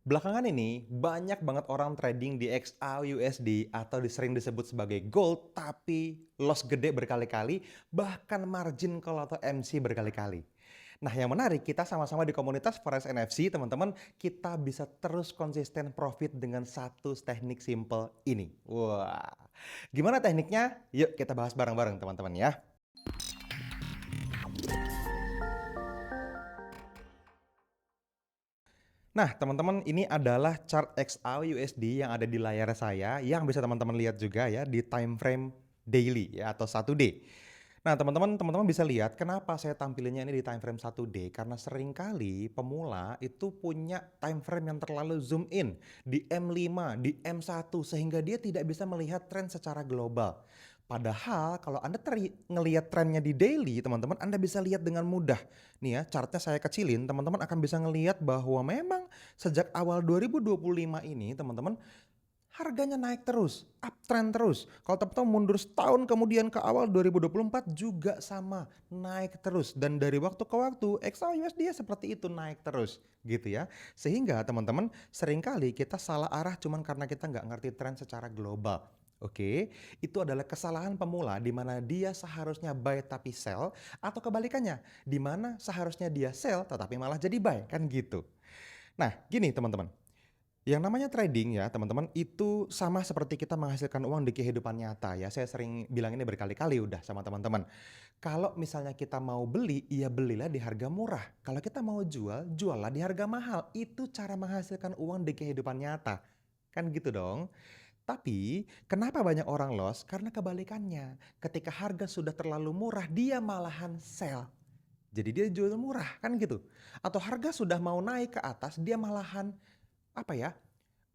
Belakangan ini banyak banget orang trading di XAUUSD atau sering disebut sebagai gold tapi loss gede berkali-kali, bahkan margin call atau MC berkali-kali. Nah, yang menarik kita sama-sama di komunitas Forex NFC, teman-teman, kita bisa terus konsisten profit dengan satu teknik simple ini. Wah, gimana tekniknya? Yuk kita bahas bareng-bareng teman-teman ya. Nah, teman-teman, ini adalah chart XAUUSD yang ada di layar saya yang bisa teman-teman lihat juga ya di time frame daily ya atau 1D. Nah, teman-teman bisa lihat kenapa saya tampilinnya ini di time frame 1D karena seringkali pemula itu punya time frame yang terlalu zoom in di M5, di M1 sehingga dia tidak bisa melihat tren secara global. Padahal kalau Anda ngelihat trennya di daily, teman-teman, Anda bisa lihat dengan mudah. Nih ya, chartnya saya kecilin, teman-teman akan bisa ngelihat bahwa memang sejak awal 2025 ini, teman-teman, harganya naik terus, uptrend terus. Kalau teman-teman mundur setahun kemudian ke awal 2024 juga sama, naik terus. Dan dari waktu ke waktu, XAUUSD seperti itu naik terus gitu ya. Sehingga teman-teman seringkali kita salah arah cuman karena kita nggak ngerti tren secara global. Oke, itu adalah kesalahan pemula di mana dia seharusnya buy tapi sell atau kebalikannya, di mana seharusnya dia sell tetapi malah jadi buy, kan gitu. Nah, gini teman-teman. Yang namanya trading ya teman-teman itu sama seperti kita menghasilkan uang di kehidupan nyata ya. Saya sering bilang ini berkali-kali udah sama teman-teman. Kalau misalnya kita mau beli, ya belilah di harga murah. Kalau kita mau jual, juallah di harga mahal. Itu cara menghasilkan uang di kehidupan nyata. Kan gitu dong. Tapi kenapa banyak orang loss? Karena kebalikannya. Ketika harga sudah terlalu murah, dia malahan sell. Jadi dia jual murah kan gitu. Atau harga sudah mau naik ke atas, dia malahan apa ya?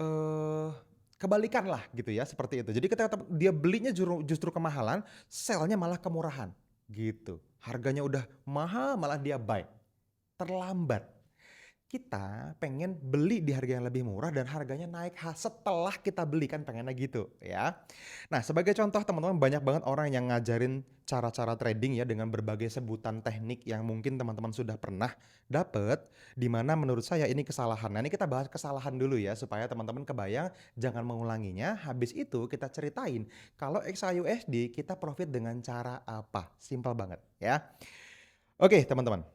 eh Kebalikan lah gitu ya, seperti itu. Jadi ketika dia belinya justru kemahalan, sell-nya malah kemurahan, gitu. Harganya udah mahal malah dia buy, terlambat. Kita pengen beli di harga yang lebih murah dan harganya naik setelah kita beli, kan pengennya gitu ya. Nah, sebagai contoh teman-teman banyak banget orang yang ngajarin cara-cara trading ya dengan berbagai sebutan teknik yang mungkin teman-teman sudah pernah dapet, di mana menurut saya ini kesalahan. Nah, ini kita bahas kesalahan dulu ya supaya teman-teman kebayang jangan mengulanginya. Habis itu kita ceritain kalau XAUUSD kita profit dengan cara apa. Simpel banget ya. Oke, teman-teman.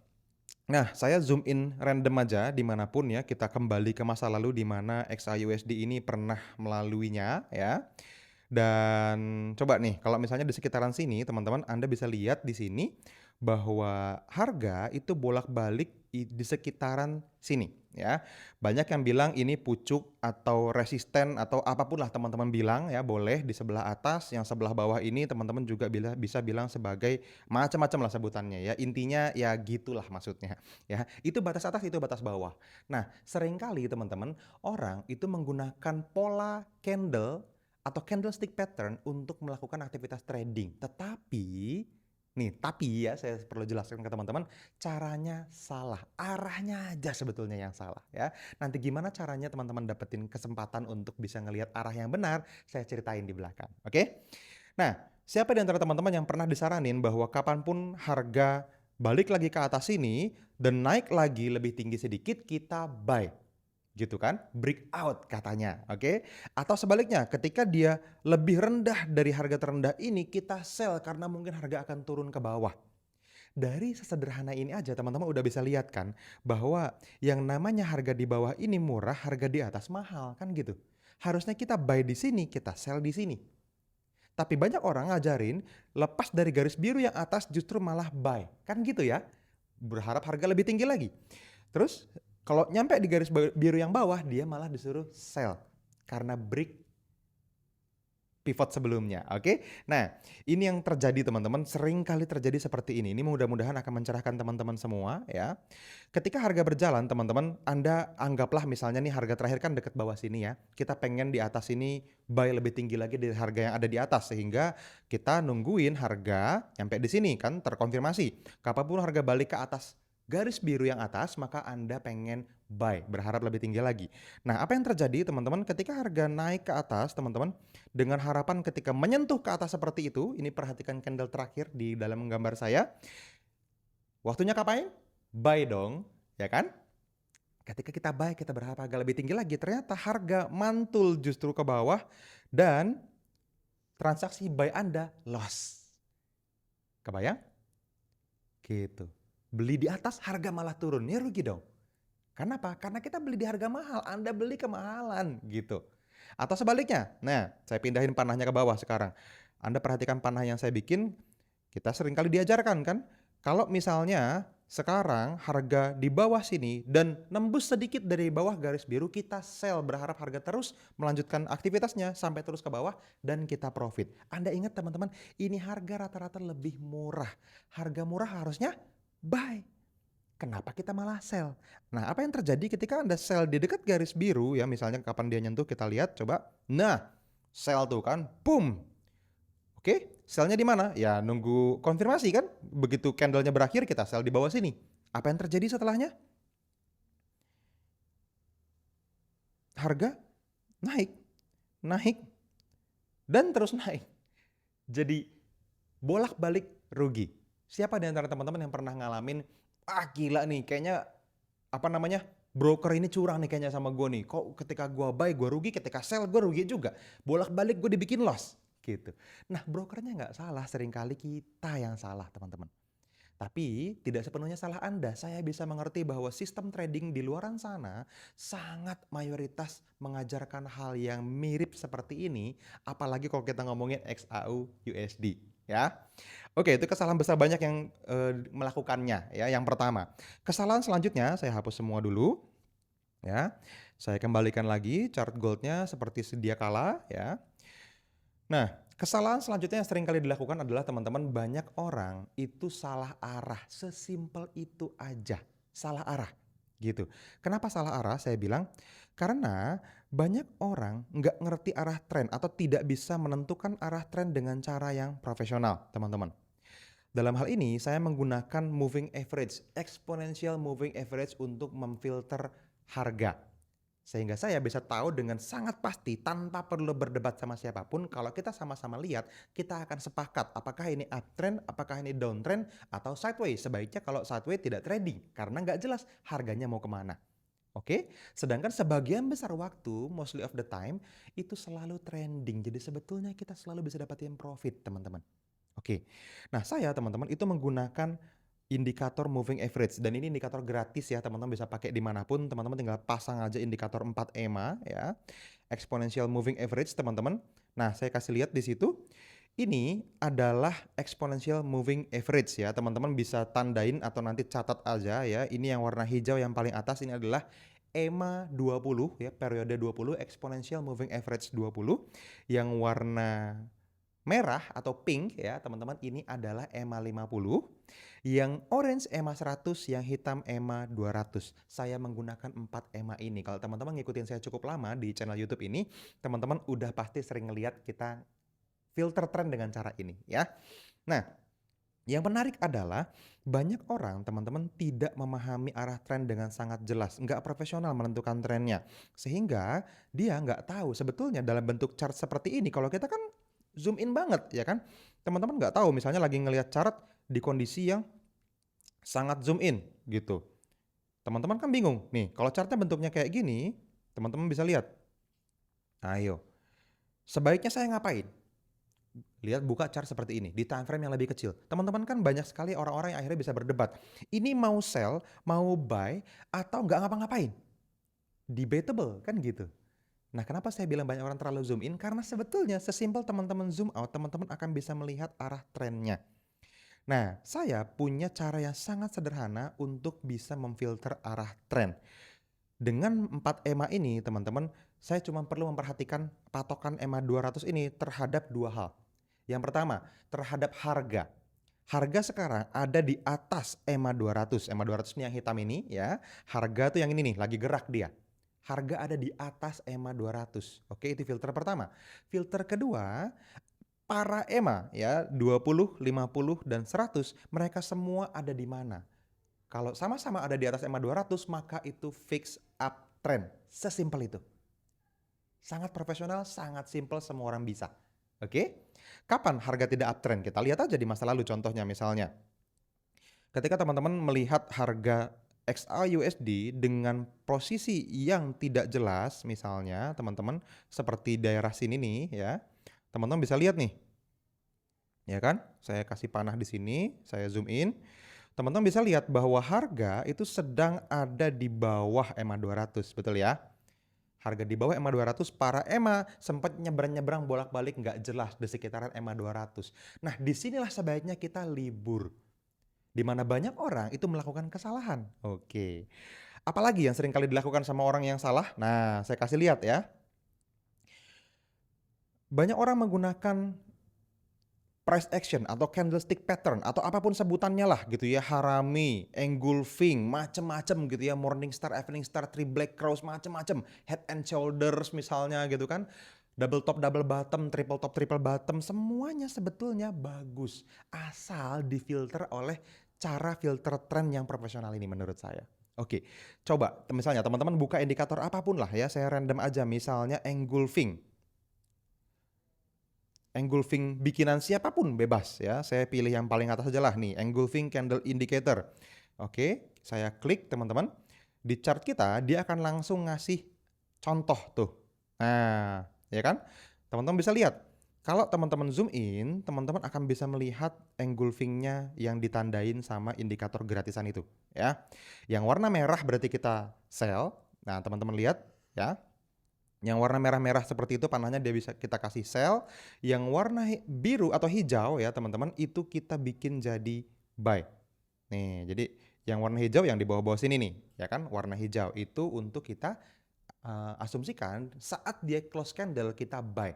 Nah, saya zoom in random aja dimanapun ya, kita kembali ke masa lalu di mana XAUUSD ini pernah melaluinya ya. Dan coba nih, kalau misalnya di sekitaran sini, teman-teman, Anda bisa lihat di sini bahwa harga itu bolak-balik di sekitaran sini ya. Banyak yang bilang ini pucuk atau resisten atau apapun lah teman-teman bilang ya, boleh di sebelah atas, yang sebelah bawah ini teman-teman juga bisa bilang sebagai macam-macam lah sebutannya ya. Intinya ya gitulah maksudnya ya. Itu batas atas, itu batas bawah. Nah, seringkali teman-teman orang itu menggunakan pola candle atau candlestick pattern untuk melakukan aktivitas trading. Tapi ya saya perlu jelaskan ke teman-teman, caranya salah. Arahnya aja sebetulnya yang salah ya. Nanti gimana caranya teman-teman dapetin kesempatan untuk bisa ngelihat arah yang benar, saya ceritain di belakang. Oke? Nah, siapa di antara teman-teman yang pernah disaranin bahwa kapanpun harga balik lagi ke atas ini dan naik lagi lebih tinggi sedikit, kita buy? Gitu kan, breakout katanya, oke? Atau sebaliknya, ketika dia lebih rendah dari harga terendah ini, kita sell karena mungkin harga akan turun ke bawah. Dari sesederhana ini aja teman-teman udah bisa lihat kan, bahwa yang namanya harga di bawah ini murah, harga di atas mahal, kan gitu. Harusnya kita buy di sini, kita sell di sini. Tapi banyak orang ngajarin, lepas dari garis biru yang atas justru malah buy, kan gitu ya. Berharap harga lebih tinggi lagi. Terus kalau nyampe di garis biru yang bawah, dia malah disuruh sell karena break pivot sebelumnya, oke? Nah, ini yang terjadi teman-teman, sering kali terjadi seperti ini. Ini mudah-mudahan akan mencerahkan teman-teman semua ya. Ketika harga berjalan teman-teman, Anda anggaplah misalnya nih harga terakhir kan deket bawah sini ya. Kita pengen di atas ini buy lebih tinggi lagi dari harga yang ada di atas sehingga kita nungguin harga sampai di sini kan terkonfirmasi. Kapanpun harga balik ke atas garis biru yang atas, maka Anda pengen buy, berharap lebih tinggi lagi. Nah, apa yang terjadi teman-teman ketika harga naik ke atas teman-teman, dengan harapan ketika menyentuh ke atas seperti itu, ini perhatikan candle terakhir di dalam gambar saya, waktunya kapan? Buy dong, ya kan? Ketika kita buy, kita berharap harga lebih tinggi lagi, ternyata harga mantul justru ke bawah dan transaksi buy Anda loss. Kebayang? Gitu. Beli di atas, harga malah turun, ya rugi dong. Kenapa? Karena kita beli di harga mahal, Anda beli kemahalan gitu. Atau sebaliknya, nah saya pindahin panahnya ke bawah sekarang. Anda perhatikan panah yang saya bikin, kita seringkali diajarkan kan, kalau misalnya sekarang harga di bawah sini dan nembus sedikit dari bawah garis biru, kita sell berharap harga terus melanjutkan aktivitasnya sampai terus ke bawah dan kita profit. Anda ingat teman-teman, ini harga rata-rata lebih murah. Harga murah harusnya buy. Kenapa kita malah sell? Nah, apa yang terjadi ketika Anda sell di dekat garis biru ya, misalnya kapan dia nyentuh kita lihat coba. Nah, sell tuh kan, boom. Oke, sellnya di mana? Ya nunggu konfirmasi kan. Begitu candlenya berakhir kita sell di bawah sini. Apa yang terjadi setelahnya? Harga naik, naik, dan terus naik. Jadi bolak-balik rugi. Siapa di antara teman-teman yang pernah ngalamin, gila nih kayaknya broker ini curang nih kayaknya sama gue nih. Kok ketika gue buy gue rugi, ketika sell gue rugi juga. Bolak-balik gue dibikin loss gitu. Nah, brokernya nggak salah, seringkali kita yang salah teman-teman. Tapi tidak sepenuhnya salah Anda. Saya bisa mengerti bahwa sistem trading di luaran sana sangat mayoritas mengajarkan hal yang mirip seperti ini, apalagi kalau kita ngomongin XAU USD ya. Oke, itu kesalahan besar banyak yang melakukannya ya. Yang pertama, kesalahan selanjutnya saya hapus semua dulu ya. Saya kembalikan lagi chart goldnya seperti sedia kala ya. Nah, kesalahan selanjutnya yang sering kali dilakukan adalah teman-teman, banyak orang itu salah arah. Sesimpel itu aja, salah arah gitu. Kenapa salah arah? Saya bilang karena banyak orang nggak ngerti arah tren atau tidak bisa menentukan arah tren dengan cara yang profesional, teman-teman. Dalam hal ini saya menggunakan moving average, exponential moving average untuk memfilter harga. Sehingga saya bisa tahu dengan sangat pasti tanpa perlu berdebat sama siapapun, kalau kita sama-sama lihat, kita akan sepakat apakah ini uptrend, apakah ini downtrend, atau sideways. Sebaiknya kalau sideways tidak trading, karena nggak jelas harganya mau kemana. Oke, sedangkan sebagian besar waktu, mostly of the time, itu selalu trending. Jadi sebetulnya kita selalu bisa dapatin profit, teman-teman. Oke, nah saya teman-teman itu menggunakan indikator moving average, dan ini indikator gratis ya, teman-teman bisa pakai dimanapun. Teman-teman tinggal pasang aja indikator 4 EMA ya, exponential moving average teman-teman. Nah, saya kasih lihat di situ. Ini adalah exponential moving average ya, teman-teman bisa tandain atau nanti catat aja ya. Ini yang warna hijau yang paling atas, ini adalah EMA 20 ya, periode 20, exponential moving average 20. Yang warna merah atau pink ya teman-teman, ini adalah EMA 50, yang orange EMA 100, yang hitam EMA 200. Saya menggunakan 4 EMA ini. Kalau teman-teman ngikutin saya cukup lama di channel YouTube ini, teman-teman udah pasti sering ngeliat kita filter tren dengan cara ini ya. Nah, yang menarik adalah banyak orang teman-teman tidak memahami arah tren dengan sangat jelas, nggak profesional menentukan trennya, sehingga dia nggak tahu sebetulnya dalam bentuk chart seperti ini. Kalau kita kan zoom in banget ya kan, teman-teman nggak tahu misalnya lagi ngelihat chart di kondisi yang sangat zoom in gitu. Teman-teman kan bingung nih, kalau chartnya bentuknya kayak gini, teman-teman bisa lihat. Ayo, sebaiknya saya ngapain? Lihat, buka chart seperti ini di time frame yang lebih kecil. Teman-teman kan banyak sekali orang-orang yang akhirnya bisa berdebat. Ini mau sell, mau buy, atau nggak ngapa-ngapain? Debatable kan gitu. Nah, kenapa saya bilang banyak orang terlalu zoom in? Karena sebetulnya sesimpel teman-teman zoom out, teman-teman akan bisa melihat arah trennya. Nah, saya punya cara yang sangat sederhana untuk bisa memfilter arah tren. Dengan 4 EMA ini, teman-teman, saya cuma perlu memperhatikan patokan EMA 200 ini terhadap dua hal. Yang pertama, terhadap harga. Harga sekarang ada di atas EMA 200. EMA 200 ini yang hitam ini ya. Harga tuh yang ini nih, lagi gerak dia. Harga ada di atas EMA 200. Oke, itu filter pertama. Filter kedua, para EMA ya, 20, 50, dan 100, mereka semua ada di mana? Kalau sama-sama ada di atas EMA 200, maka itu fix uptrend. Sesimpel itu. Sangat profesional, sangat simpel, semua orang bisa. Oke? Kapan harga tidak uptrend? Kita lihat aja di masa lalu contohnya misalnya. Ketika teman-teman melihat harga XAUUSD dengan posisi yang tidak jelas, misalnya teman-teman seperti daerah sini nih ya, teman-teman bisa lihat nih, ya kan? Saya kasih panah di sini, saya zoom in, teman-teman bisa lihat bahwa harga itu sedang ada di bawah EMA 200, betul ya? Harga di bawah EMA 200, para EMA sempat nyebrang-nyebrang bolak-balik nggak jelas di sekitaran EMA 200. Nah, disinilah sebaiknya kita libur, di mana banyak orang itu melakukan kesalahan. Oke. Apalagi yang sering kali dilakukan sama orang yang salah? Nah, saya kasih lihat ya. Banyak orang menggunakan price action atau candlestick pattern atau apapun sebutannya lah gitu ya, harami, engulfing, macem-macem gitu ya, morning star, evening star, three black crows, macem-macem, head and shoulders misalnya gitu kan, double top, double bottom, triple top, triple bottom, semuanya sebetulnya bagus asal difilter oleh cara filter trend yang profesional ini menurut saya. Oke, coba misalnya teman-teman buka indikator apapun lah ya, saya random aja, misalnya engulfing. Engulfing bikinan siapapun bebas ya. Saya pilih yang paling atas aja lah nih, engulfing candle indicator. Oke, saya klik teman-teman. Di chart kita dia akan langsung ngasih contoh tuh. Nah, ya kan? Teman-teman bisa lihat. Kalau teman-teman zoom in, teman-teman akan bisa melihat engulfingnya yang ditandain sama indikator gratisan itu ya. Yang warna merah berarti kita sell. Nah, teman-teman lihat ya. Yang warna merah-merah seperti itu panahnya dia bisa kita kasih sell. Yang warna biru atau hijau ya teman-teman itu kita bikin jadi buy. Nih, jadi yang warna hijau yang di bawah-bawah sini nih, ya kan? Warna hijau itu untuk kita asumsikan saat dia close candle kita buy.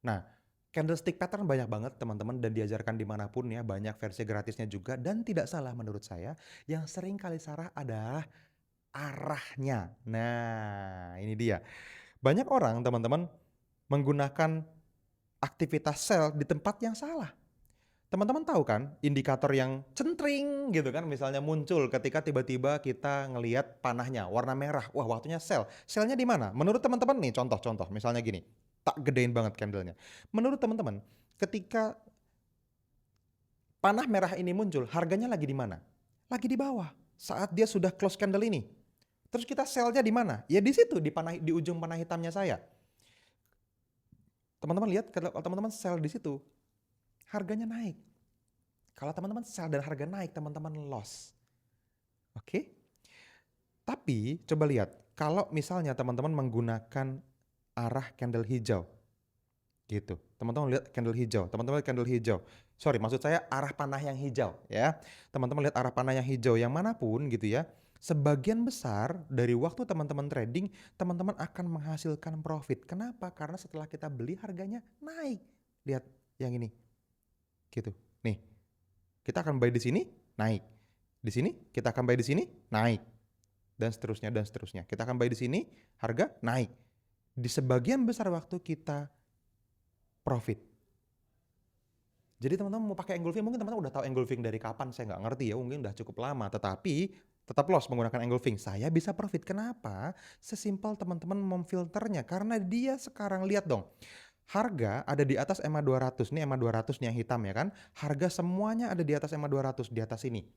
Nah, candlestick pattern banyak banget teman-teman dan diajarkan dimanapun ya, banyak versi gratisnya juga dan tidak salah menurut saya. Yang sering kali salah adalah arahnya. Nah, ini dia. Banyak orang teman-teman menggunakan aktivitas sell di tempat yang salah. Teman-teman tahu kan indikator yang centring gitu kan misalnya muncul ketika tiba-tiba kita ngelihat panahnya warna merah. Wah, waktunya sell. Sellnya di mana? Menurut teman-teman nih contoh-contoh misalnya gini. Tak gedein banget candlenya. Menurut teman-teman ketika panah merah ini muncul harganya lagi di mana? Lagi di bawah saat dia sudah close candle ini. Terus kita sellnya di mana? Ya di situ di ujung panah hitamnya saya. Teman-teman lihat kalau teman-teman sell di situ, harganya naik. Kalau teman-teman sell dan harga naik, teman-teman loss. Oke? Tapi coba lihat, kalau misalnya teman-teman menggunakan arah candle hijau, gitu. Teman-teman lihat candle hijau, teman-teman lihat candle hijau. Sorry, maksud saya arah panah yang hijau, ya. Teman-teman lihat arah panah yang hijau yang manapun, gitu ya. Sebagian besar dari waktu teman-teman trading, teman-teman akan menghasilkan profit. Kenapa? Karena setelah kita beli harganya naik. Lihat yang ini. Gitu. Nih. Kita akan buy di sini, naik. Di sini kita akan buy di sini, naik. Dan seterusnya dan seterusnya. Kita akan buy di sini, harga naik. Di sebagian besar waktu kita profit. Jadi teman-teman mau pakai engulfing, mungkin teman-teman udah tahu engulfing dari kapan, saya nggak ngerti ya, mungkin udah cukup lama. Tetapi tetap loss menggunakan engulfing. Saya bisa profit. Kenapa? Sesimpel teman-teman memfilternya. Karena dia sekarang, lihat dong. Harga ada di atas EMA 200. Ini EMA 200 nih yang hitam ya kan. Harga semuanya ada di atas EMA 200, di atas ini.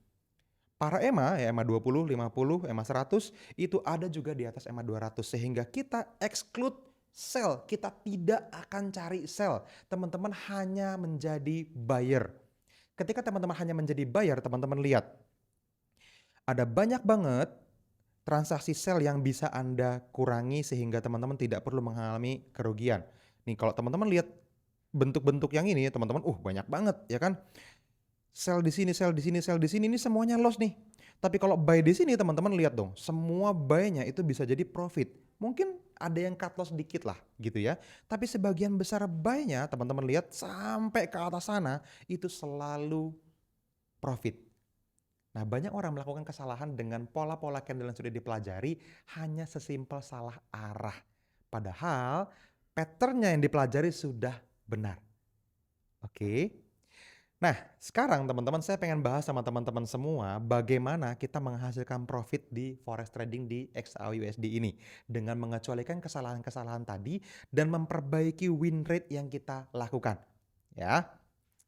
Para EMA, ya EMA 20, 50, EMA 100, itu ada juga di atas EMA 200. Sehingga kita exclude sell, kita tidak akan cari sell. Teman-teman hanya menjadi buyer. Ketika teman-teman hanya menjadi buyer, teman-teman lihat. Ada banyak banget transaksi sell yang bisa Anda kurangi sehingga teman-teman tidak perlu mengalami kerugian. Nih kalau teman-teman lihat bentuk-bentuk yang ini, teman-teman, banyak banget ya kan. Sell di sini, sell di sini, sell di sini, ini semuanya loss nih. Tapi kalau buy di sini teman-teman lihat dong, semua buy-nya itu bisa jadi profit. Mungkin ada yang cut loss dikit lah gitu ya. Tapi sebagian besar buy-nya teman-teman lihat sampai ke atas sana itu selalu profit. Nah, banyak orang melakukan kesalahan dengan pola-pola candle yang sudah dipelajari hanya sesimpel salah arah. Padahal patternnya yang dipelajari sudah benar. Oke. Nah, sekarang teman-teman saya pengen bahas sama teman-teman semua bagaimana kita menghasilkan profit di forex trading di XAUUSD ini dengan mengecualikan kesalahan-kesalahan tadi dan memperbaiki win rate yang kita lakukan. Ya.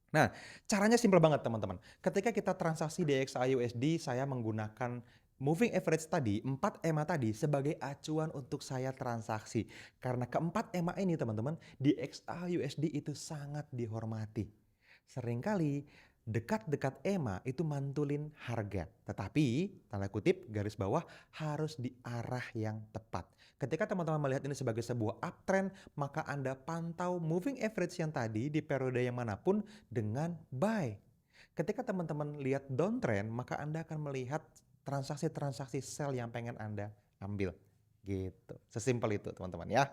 Nah, caranya simpel banget teman-teman. Ketika kita transaksi di XAUUSD, saya menggunakan moving average tadi, 4 EMA tadi sebagai acuan untuk saya transaksi. Karena keempat EMA ini teman-teman di XAUSD itu sangat dihormati. Seringkali dekat-dekat EMA itu mantulin harga. Tetapi, tanda kutip, garis bawah harus di arah yang tepat. Ketika teman-teman melihat ini sebagai sebuah uptrend, maka Anda pantau moving average yang tadi di periode yang manapun dengan buy. Ketika teman-teman lihat downtrend, maka Anda akan melihat transaksi-transaksi sell yang pengen Anda ambil. Gitu. Sesimpel itu, teman-teman ya.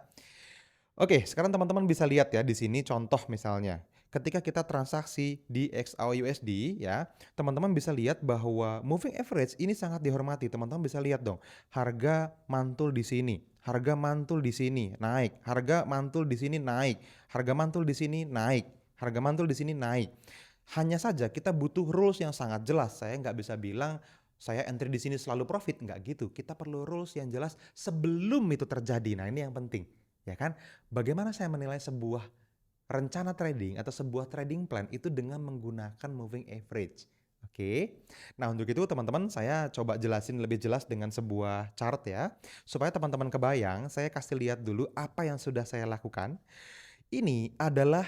Oke, sekarang teman-teman bisa lihat ya di sini contoh misalnya. Ketika kita transaksi di XAUUSD ya, teman-teman bisa lihat bahwa moving average ini sangat dihormati. Teman-teman bisa lihat dong, harga mantul di sini, harga mantul di sini, naik, harga mantul di sini naik, harga mantul di sini naik, harga mantul di sini naik. Hanya saja kita butuh rules yang sangat jelas. Saya nggak bisa bilang saya entry di sini selalu profit, nggak gitu. Kita perlu rules yang jelas sebelum itu terjadi. Nah, ini yang penting. Ya kan? Bagaimana saya menilai sebuah rencana trading atau sebuah trading plan itu dengan menggunakan moving average. Oke. Nah, untuk itu teman-teman saya coba jelasin lebih jelas dengan sebuah chart ya. Supaya teman-teman kebayang, saya kasih lihat dulu apa yang sudah saya lakukan. Ini adalah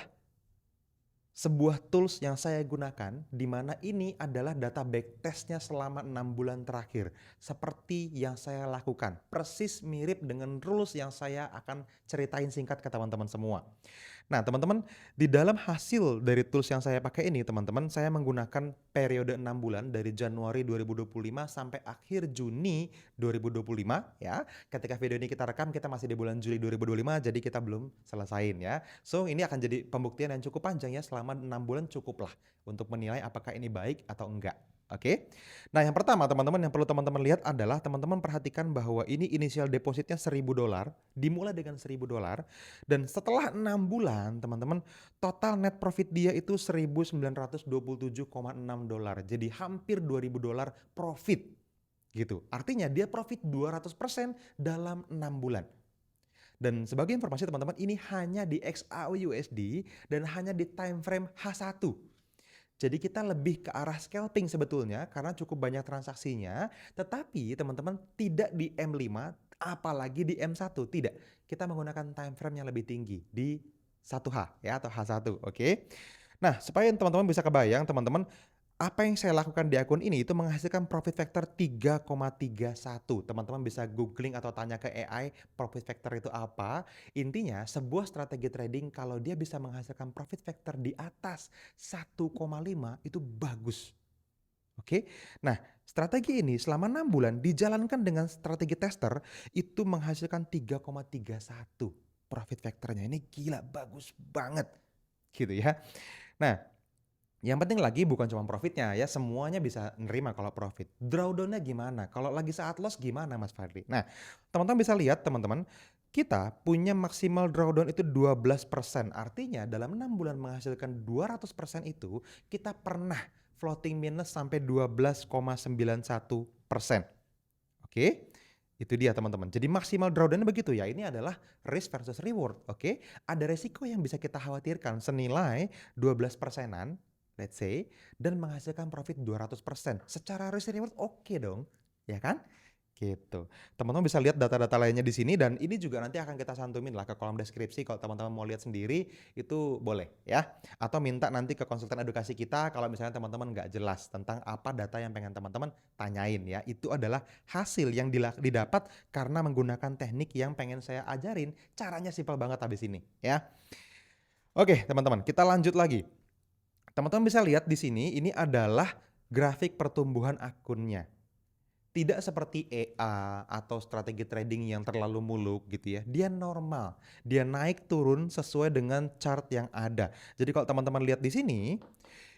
sebuah tools yang saya gunakan di mana ini adalah data backtestnya selama 6 bulan terakhir. Seperti yang saya lakukan. Persis mirip dengan rules yang saya akan ceritain singkat ke teman-teman semua. Nah, teman-teman, di dalam hasil dari tools yang saya pakai ini, teman-teman, saya menggunakan periode 6 bulan dari Januari 2025 sampai akhir Juni 2025 ya. Ketika video ini kita rekam, kita masih di bulan Juli 2025, jadi kita belum selesain ya. So, ini akan jadi pembuktian yang cukup panjang ya, selama 6 bulan cukuplah untuk menilai apakah ini baik atau enggak. Oke. Nah, yang pertama teman-teman yang perlu teman-teman lihat adalah teman-teman perhatikan bahwa ini initial depositnya $1.000, dimulai dengan $1.000 dan setelah 6 bulan teman-teman total net profit dia itu $1.927,6. Jadi hampir $2.000 profit gitu. Artinya dia profit 200% dalam 6 bulan. Dan sebagai informasi teman-teman, ini hanya di XAUUSD dan hanya di time frame H1. Jadi kita lebih ke arah scalping sebetulnya karena cukup banyak transaksinya, tetapi teman-teman tidak di M5 apalagi di M1, tidak. Kita menggunakan time frame yang lebih tinggi di 1H ya atau H1, oke. Nah, supaya teman-teman bisa kebayang teman-teman apa yang saya lakukan di akun ini itu menghasilkan profit factor 3,31. Teman-teman bisa googling atau tanya ke AI profit factor itu apa. Intinya sebuah strategi trading kalau dia bisa menghasilkan profit factor di atas 1,5 itu bagus. Oke. Nah, strategi ini selama 6 bulan dijalankan dengan strategi tester itu menghasilkan 3,31 profit factornya. Ini gila bagus banget. Gitu ya. Nah, yang penting lagi bukan cuma profitnya ya, semuanya bisa nerima kalau profit. Drawdown-nya gimana? Kalau lagi saat loss gimana Mas Fadli? Nah, teman-teman bisa lihat teman-teman, kita punya maksimal drawdown itu 12%. Artinya dalam 6 bulan menghasilkan 200% itu, kita pernah floating minus sampai 12,91%. Oke? Itu dia teman-teman. Jadi maksimal drawdown begitu ya. Ini adalah risk versus reward. Oke? Ada resiko yang bisa kita khawatirkan senilai 12%-an let's say, dan menghasilkan profit 200%. Secara risk reward oke dong, ya kan? Gitu. Teman-teman bisa lihat data-data lainnya di sini dan ini juga nanti akan kita santumin lah ke kolom deskripsi kalau teman-teman mau lihat sendiri itu boleh ya. Atau minta nanti ke konsultan edukasi kita kalau misalnya teman-teman nggak jelas tentang apa data yang pengen teman-teman tanyain ya. Itu adalah hasil yang didapat karena menggunakan teknik yang pengen saya ajarin. Caranya simpel banget habis ini ya. Oke teman-teman, kita lanjut lagi. Teman-teman bisa lihat di sini, ini adalah grafik pertumbuhan akunnya. Tidak seperti EA atau strategi trading yang terlalu muluk gitu ya. Dia normal, dia naik turun sesuai dengan chart yang ada. Jadi kalau teman-teman lihat di sini,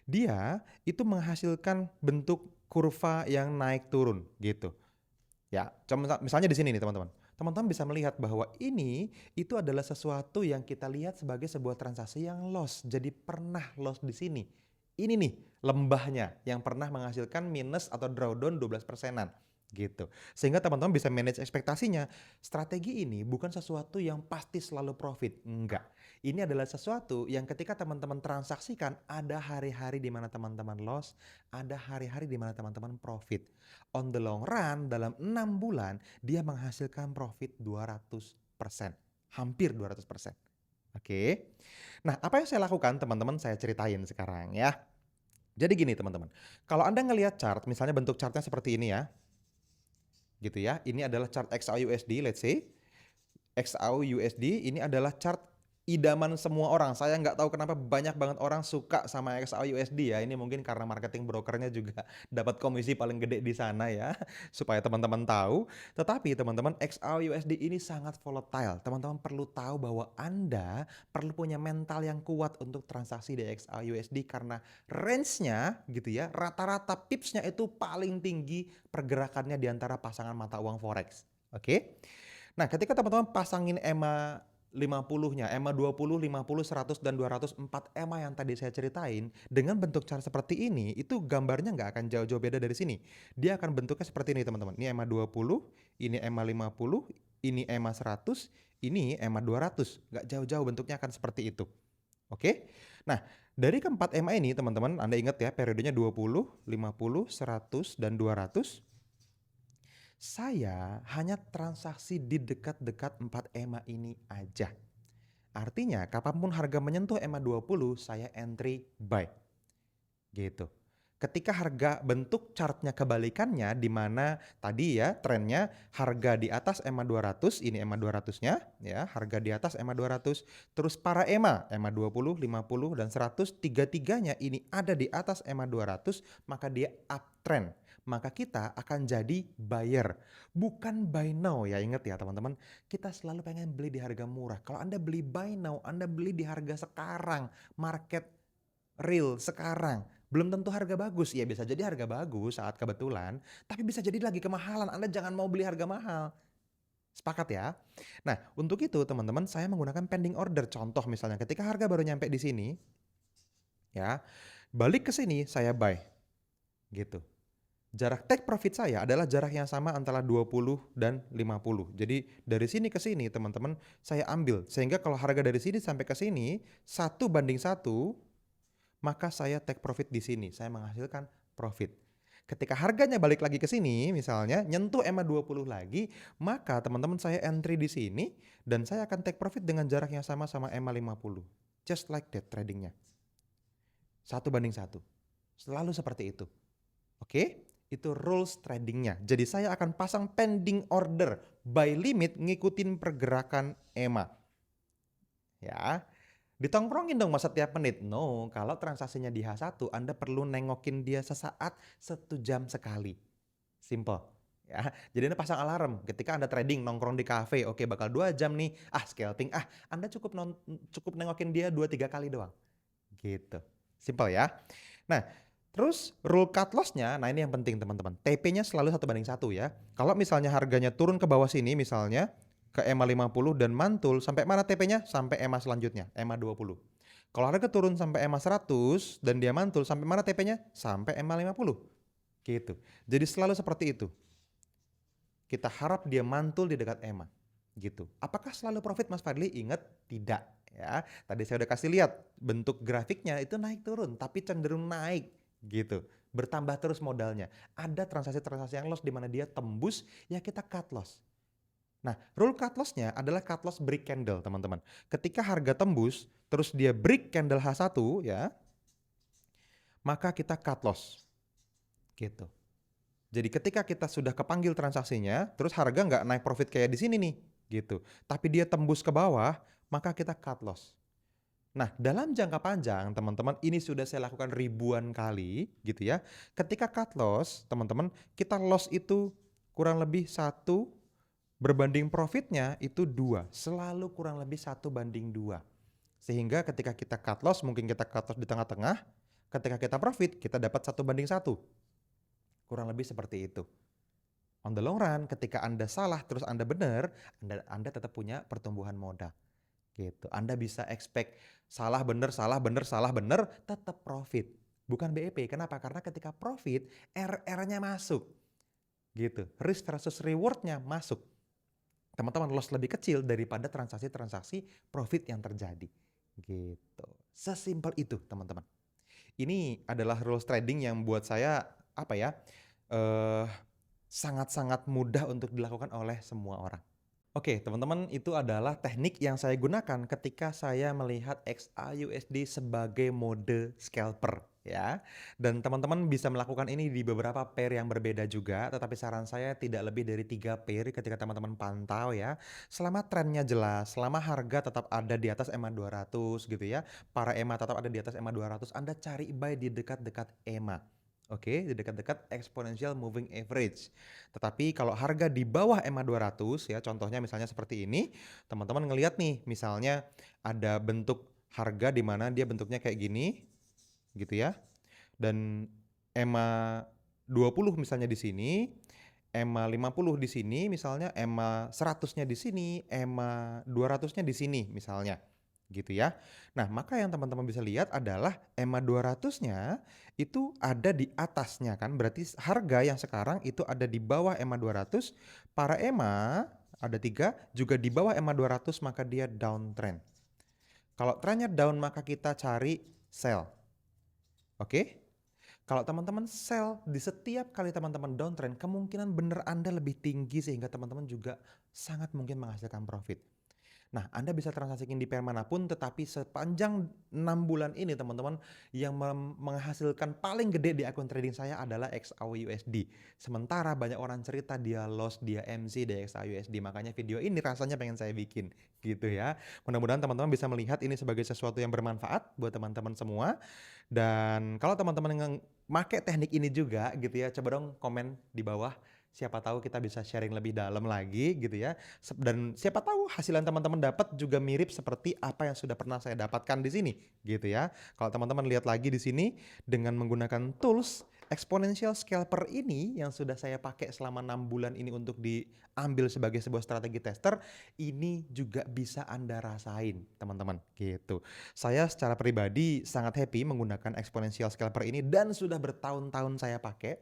dia itu menghasilkan bentuk kurva yang naik turun gitu. Ya, misalnya di sini nih teman-teman. Teman-teman bisa melihat bahwa ini itu adalah sesuatu yang kita lihat sebagai sebuah transaksi yang loss. Jadi pernah loss di sini. Ini nih lembahnya yang pernah menghasilkan minus atau drawdown 12%-an. gitu. Sehingga teman-teman bisa manage ekspektasinya. Strategi ini bukan sesuatu yang pasti selalu profit, enggak. Ini adalah sesuatu yang ketika teman-teman transaksikan, ada hari-hari di mana teman-teman loss, ada hari-hari di mana teman-teman profit. On the long run, dalam 6 bulan, dia menghasilkan profit 200%. Hampir 200%. Oke. Nah, apa yang saya lakukan teman-teman saya ceritain sekarang ya. Jadi gini teman-teman, kalau Anda ngelihat chart, misalnya bentuk chartnya seperti ini ya, gitu ya. Ini adalah chart XAUUSD, let's say. XAUUSD ini adalah chart idaman semua orang. Saya nggak tahu kenapa banyak banget orang suka sama XAUUSD ya. Ini mungkin karena marketing brokernya juga dapat komisi paling gede di sana ya, supaya teman-teman tahu. Tetapi teman-teman, XAUUSD ini sangat volatile. Teman-teman perlu tahu bahwa Anda perlu punya mental yang kuat untuk transaksi di XAUUSD karena range-nya gitu ya, rata-rata pipsnya itu paling tinggi pergerakannya di antara pasangan mata uang forex. Oke? Nah, ketika teman-teman pasangin EMA 50-nya, EMA 20, 50, 100, dan 204 EMA yang tadi saya ceritain, dengan bentuk chart seperti ini, itu gambarnya nggak akan jauh-jauh beda dari sini. Dia akan bentuknya seperti ini teman-teman. Ini EMA 20, ini EMA 50, ini EMA 100, ini EMA 200. Nggak jauh-jauh bentuknya akan seperti itu. Oke? Nah, dari keempat EMA ini teman-teman, Anda ingat ya periodenya 20, 50, 100, dan 200. Saya hanya transaksi di dekat-dekat 4 EMA ini aja. Artinya, kapanpun harga menyentuh EMA 20, saya entry buy. Gitu. Ketika harga bentuk chartnya kebalikannya, di mana tadi ya trennya harga di atas EMA 200, ini EMA 200-nya, ya, harga di atas EMA 200, terus para EMA 20, 50, dan 100, tiga-tiganya ini ada di atas EMA 200, maka dia uptrend. Maka kita akan jadi buyer. Bukan buy now ya, ingat ya teman-teman. Kita selalu pengen beli di harga murah. Kalau Anda beli buy now, Anda beli di harga sekarang, market real sekarang. Belum tentu harga bagus. Ya bisa jadi harga bagus saat kebetulan, tapi bisa jadi lagi kemahalan. Anda jangan mau beli harga mahal. Sepakat ya? Nah, untuk itu teman-teman saya menggunakan pending order. Contoh misalnya ketika harga baru nyampe di sini, ya, balik ke sini saya buy. Gitu. Jarak take profit saya adalah jarak yang sama antara 20 dan 50. Jadi dari sini ke sini teman-teman saya ambil. Sehingga kalau harga dari sini sampai ke sini 1:1, maka saya take profit di sini. Saya menghasilkan profit. Ketika harganya balik lagi ke sini, misalnya nyentuh EMA 20 lagi, maka teman-teman saya entry di sini dan saya akan take profit dengan jarak yang sama sama EMA 50. Just like that tradingnya. 1:1. Selalu seperti itu. Oke? Itu rules tradingnya. Jadi saya akan pasang pending order buy limit ngikutin pergerakan EMA. Ya. Ditongkrongin dong mas setiap menit. No, kalau transaksinya di H1, Anda perlu nengokin dia sesaat 1 jam sekali. Simple. Ya, jadi Anda pasang alarm ketika Anda trading nongkrong di cafe, oke bakal 2 jam nih, scalping, Anda cukup nengokin dia 2-3 kali doang. Gitu. Simple ya. Nah, terus rule cut loss-nya, nah ini yang penting teman-teman. TP-nya selalu 1:1 ya. Kalau misalnya harganya turun ke bawah sini misalnya, ke EMA 50 dan mantul, sampai mana TP-nya? Sampai EMA selanjutnya, EMA 20. Kalau harga turun sampai EMA 100 dan dia mantul, sampai mana TP-nya? Sampai EMA 50. Gitu. Jadi selalu seperti itu. Kita harap dia mantul di dekat EMA. Gitu. Apakah selalu profit Mas Fadli? Ingat, tidak. Ya, tadi saya udah kasih lihat bentuk grafiknya itu naik turun, tapi cenderung naik gitu. Bertambah terus modalnya. Ada transaksi-transaksi yang loss di mana dia tembus, ya kita cut loss. Nah, rule cut loss-nya adalah cut loss break candle, teman-teman. Ketika harga tembus, terus dia break candle H1 ya, maka kita cut loss. Gitu. Jadi ketika kita sudah kepanggil transaksinya, terus harga nggak naik profit kayak di sini nih, gitu. Tapi dia tembus ke bawah, maka kita cut loss. Nah, dalam jangka panjang, teman-teman, ini sudah saya lakukan ribuan kali, gitu ya. Ketika cut loss, teman-teman, kita loss itu kurang lebih 1 berbanding profitnya itu 2. Selalu kurang lebih 1:2. Sehingga ketika kita cut loss, mungkin kita cut loss di tengah-tengah, ketika kita profit, kita dapat 1:1. Kurang lebih seperti itu. On the long run, ketika Anda salah terus Anda benar, Anda tetap punya pertumbuhan modal. Gitu. Anda bisa expect salah benar, salah benar, salah benar, tetap profit. Bukan BEP. Kenapa? Karena ketika profit, RR-nya masuk. gitu. Risk versus reward-nya masuk. Teman-teman loss lebih kecil daripada transaksi-transaksi profit yang terjadi, gitu. Sesimpel itu, teman-teman. Ini adalah rules trading yang buat saya, apa ya, eh, sangat-sangat mudah untuk dilakukan oleh semua orang. Oke, teman-teman, itu adalah teknik yang saya gunakan ketika saya melihat XAUSD sebagai mode scalper, ya. Dan teman-teman bisa melakukan ini di beberapa pair yang berbeda juga, tetapi saran saya tidak lebih dari 3 pair ketika teman-teman pantau ya. Selama trennya jelas, selama harga tetap ada di atas EMA 200 gitu ya, para EMA tetap ada di atas EMA 200, Anda cari buy di dekat-dekat EMA. Oke, di dekat-dekat exponential moving average. Tetapi kalau harga di bawah EMA 200 ya, contohnya misalnya seperti ini, teman-teman ngelihat nih, misalnya ada bentuk harga di mana dia bentuknya kayak gini, gitu ya. Dan EMA 20 misalnya di sini, EMA 50 di sini, misalnya EMA 100-nya di sini, EMA 200-nya di sini misalnya. Gitu ya. Nah, maka yang teman-teman bisa lihat adalah EMA 200-nya itu ada di atasnya kan. Berarti harga yang sekarang itu ada di bawah EMA 200. Para EMA ada 3 juga di bawah EMA 200, maka dia downtrend. Kalau trennya down maka kita cari sell. Oke? Kalau teman-teman sell di setiap kali teman-teman downtrend, kemungkinan benar Anda lebih tinggi sehingga teman-teman juga sangat mungkin menghasilkan profit. Nah, Anda bisa transaksikan di pair manapun, tetapi sepanjang 6 bulan ini teman-teman, yang menghasilkan paling gede di akun trading saya adalah XAUUSD. Sementara banyak orang cerita dia loss, dia MC di XAUUSD, makanya video ini rasanya pengen saya bikin gitu ya. Mudah-mudahan teman-teman bisa melihat ini sebagai sesuatu yang bermanfaat buat teman-teman semua. Dan kalau teman-teman yang make teknik ini juga gitu ya, coba dong komen di bawah. Siapa tahu kita bisa sharing lebih dalam lagi gitu ya. Dan siapa tahu hasil yang teman-teman dapat juga mirip seperti apa yang sudah pernah saya dapatkan di sini gitu ya. Kalau teman-teman lihat lagi di sini dengan menggunakan tools exponential scalper ini yang sudah saya pakai selama 6 bulan ini untuk diambil sebagai sebuah strategi tester, ini juga bisa Anda rasain teman-teman gitu. Saya secara pribadi sangat happy menggunakan exponential scalper ini dan sudah bertahun-tahun saya pakai.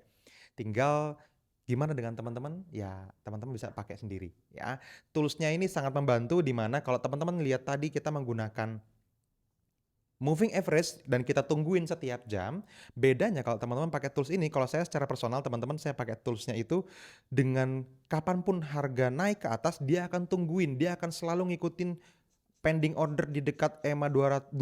Tinggal gimana dengan teman-teman? Ya, teman-teman bisa pakai sendiri ya. Toolsnya ini sangat membantu di mana kalau teman-teman lihat tadi kita menggunakan moving average dan kita tungguin setiap jam. Bedanya kalau teman-teman pakai tools ini, kalau saya secara personal teman-teman saya pakai toolsnya itu dengan kapanpun harga naik ke atas dia akan tungguin, dia akan selalu ngikutin pending order di dekat EMA 220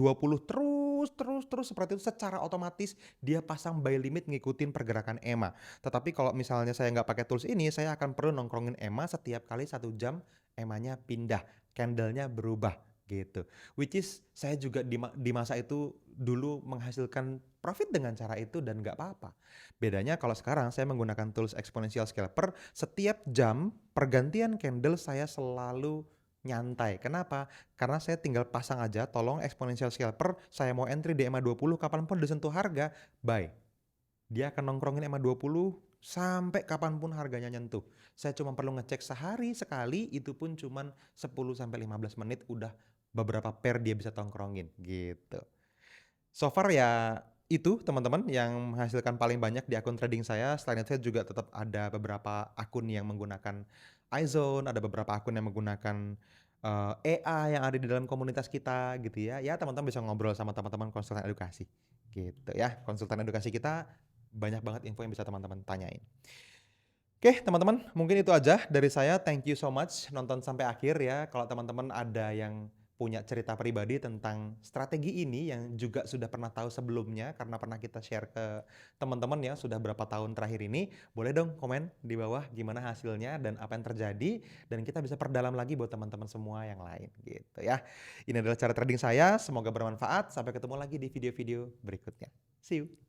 terus seperti itu secara otomatis dia pasang buy limit ngikutin pergerakan EMA. Tetapi kalau misalnya saya nggak pakai tools ini, saya akan perlu nongkrongin EMA setiap kali 1 jam EMA-nya pindah, candle-nya berubah gitu. Which is saya juga di masa itu dulu menghasilkan profit dengan cara itu dan nggak apa-apa. Bedanya kalau sekarang saya menggunakan tools exponential scalper, setiap jam pergantian candle saya selalu nyantai. Kenapa? Karena saya tinggal pasang aja, tolong exponential scalper, saya mau entry di EMA 20, kapanpun disentuh harga, buy. Dia akan nongkrongin EMA 20 sampai kapanpun harganya nyentuh. Saya cuma perlu ngecek sehari sekali, itu pun cuma 10-15 menit udah beberapa pair dia bisa nongkrongin gitu. So far ya itu teman-teman yang menghasilkan paling banyak di akun trading saya. Selain itu saya juga tetap ada beberapa akun yang menggunakan iZone, ada beberapa akun yang menggunakan EA yang ada di dalam komunitas kita gitu ya. Ya teman-teman bisa ngobrol sama teman-teman konsultan edukasi gitu ya. Konsultan edukasi kita banyak banget info yang bisa teman-teman tanyain. Oke teman-teman, mungkin itu aja dari saya. Thank you so much nonton sampai akhir ya. Kalau teman-teman ada yang punya cerita pribadi tentang strategi ini yang juga sudah pernah tahu sebelumnya karena pernah kita share ke teman-teman ya sudah berapa tahun terakhir ini, boleh dong komen di bawah gimana hasilnya dan apa yang terjadi dan kita bisa perdalam lagi buat teman-teman semua yang lain gitu ya. Ini adalah cara trading saya, semoga bermanfaat. Sampai ketemu lagi di video-video berikutnya. See you.